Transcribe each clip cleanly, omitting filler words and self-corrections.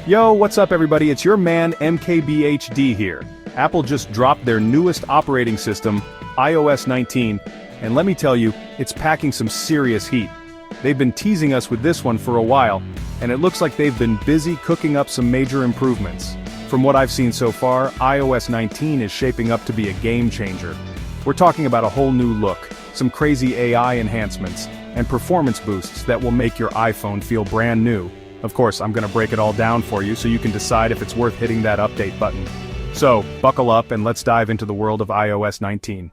Yo, what's up everybody, it's your man MKBHD here. Apple just dropped their newest operating system, iOS 19, and let me tell you, it's packing some serious heat. They've been teasing us with this one for a while, and it looks like they've been busy cooking up some major improvements. From what I've seen so far, iOS 19 is shaping up to be a game changer. We're talking about a whole new look, some crazy AI enhancements, and performance boosts that will make your iPhone feel brand new. Of course, I'm gonna break it all down for you so you can decide if it's worth hitting that update button. So, buckle up and let's dive into the world of iOS 19.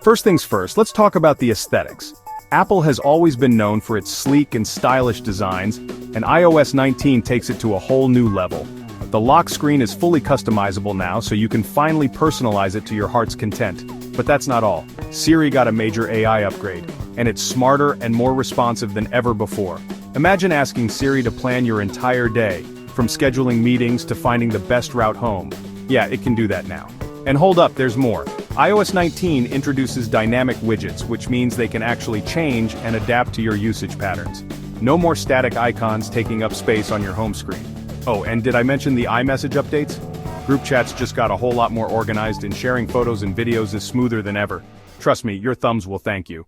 First things first, let's talk about the aesthetics. Apple has always been known for its sleek and stylish designs, and iOS 19 takes it to a whole new level. The lock screen is fully customizable now, so you can finally personalize it to your heart's content. But that's not all. Siri got a major AI upgrade, and it's smarter and more responsive than ever before. Imagine asking Siri to plan your entire day, from scheduling meetings to finding the best route home. Yeah, it can do that now. And hold up, there's more. iOS 19 introduces dynamic widgets, which means they can actually change and adapt to your usage patterns. No more static icons taking up space on your home screen. Oh, and did I mention the iMessage updates? Group chats just got a whole lot more organized, and sharing photos and videos is smoother than ever. Trust me, your thumbs will thank you.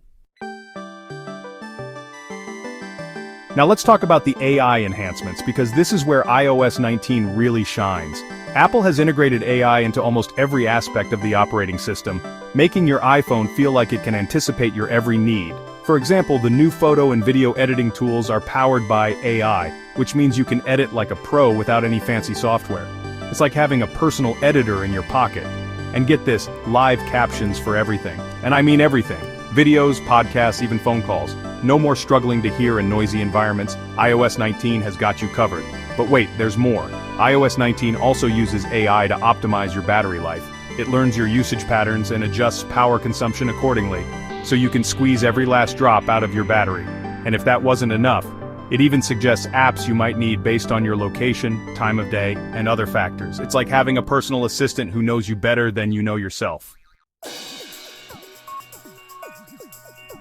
Now let's talk about the AI enhancements, because this is where iOS 19 really shines. Apple has integrated AI into almost every aspect of the operating system, making your iPhone feel like it can anticipate your every need. For example, the new photo and video editing tools are powered by AI, which means you can edit like a pro without any fancy software. It's like having a personal editor in your pocket. And get this, live captions for everything. And I mean everything. Videos, podcasts, even phone calls. No more struggling to hear in noisy environments. iOS 19 has got you covered. But wait, there's more. iOS 19 also uses AI to optimize your battery life. It learns your usage patterns and adjusts power consumption accordingly, so you can squeeze every last drop out of your battery. And if that wasn't enough, it even suggests apps you might need based on your location, time of day, and other factors. It's like having a personal assistant who knows you better than you know yourself.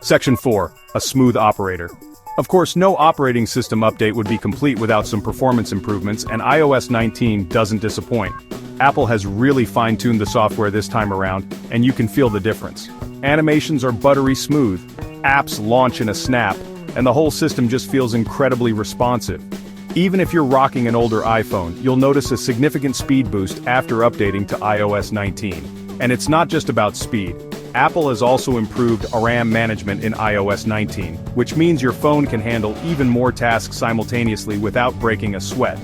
Section 4. A smooth operator. Of course, no operating system update would be complete without some performance improvements, and iOS 19 doesn't disappoint. Apple has really fine-tuned the software this time around, and you can feel the difference. Animations are buttery smooth, apps launch in a snap, and the whole system just feels incredibly responsive. Even if you're rocking an older iPhone, you'll notice a significant speed boost after updating to iOS 19. And it's not just about speed. Apple has also improved RAM management in iOS 19, which means your phone can handle even more tasks simultaneously without breaking a sweat.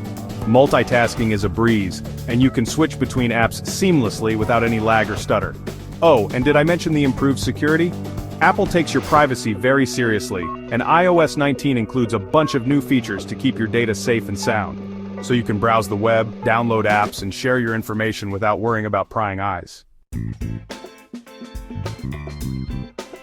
Multitasking is a breeze, and you can switch between apps seamlessly without any lag or stutter. Oh, and did I mention the improved security? Apple takes your privacy very seriously, and iOS 19 includes a bunch of new features to keep your data safe and sound. So you can browse the web, download apps, and share your information without worrying about prying eyes.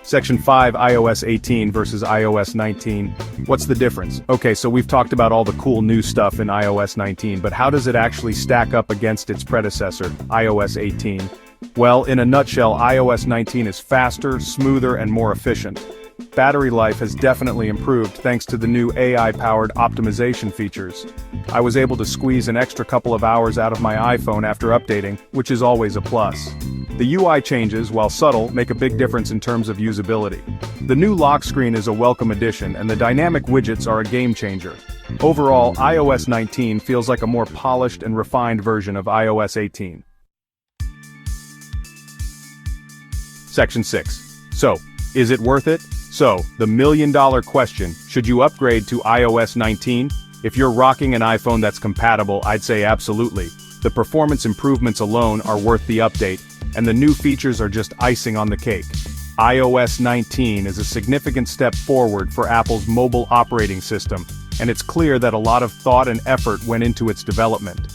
Section 5, iOS 18 versus iOS 19. What's the difference? Okay, so we've talked about all the cool new stuff in iOS 19, but how does it actually stack up against its predecessor, iOS 18? Well, in a nutshell, iOS 19 is faster, smoother, and more efficient. Battery life has definitely improved thanks to the new AI-powered optimization features. I was able to squeeze an extra couple of hours out of my iPhone after updating, which is always a plus. The UI changes, while subtle, make a big difference in terms of usability. The new lock screen is a welcome addition, and the dynamic widgets are a game changer. Overall, iOS 19 feels like a more polished and refined version of iOS 18. Section 6. So, is it worth it? So, the million-dollar question, should you upgrade to iOS 19? If you're rocking an iPhone that's compatible, I'd say absolutely. The performance improvements alone are worth the update, and the new features are just icing on the cake. iOS 19 is a significant step forward for Apple's mobile operating system, and it's clear that a lot of thought and effort went into its development.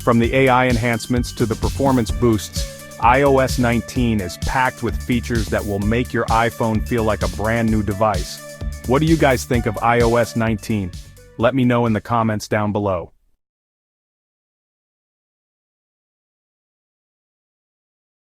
From the AI enhancements to the performance boosts, iOS 19 is packed with features that will make your iPhone feel like a brand new device. What do you guys think of iOS 19? Let me know in the comments down below.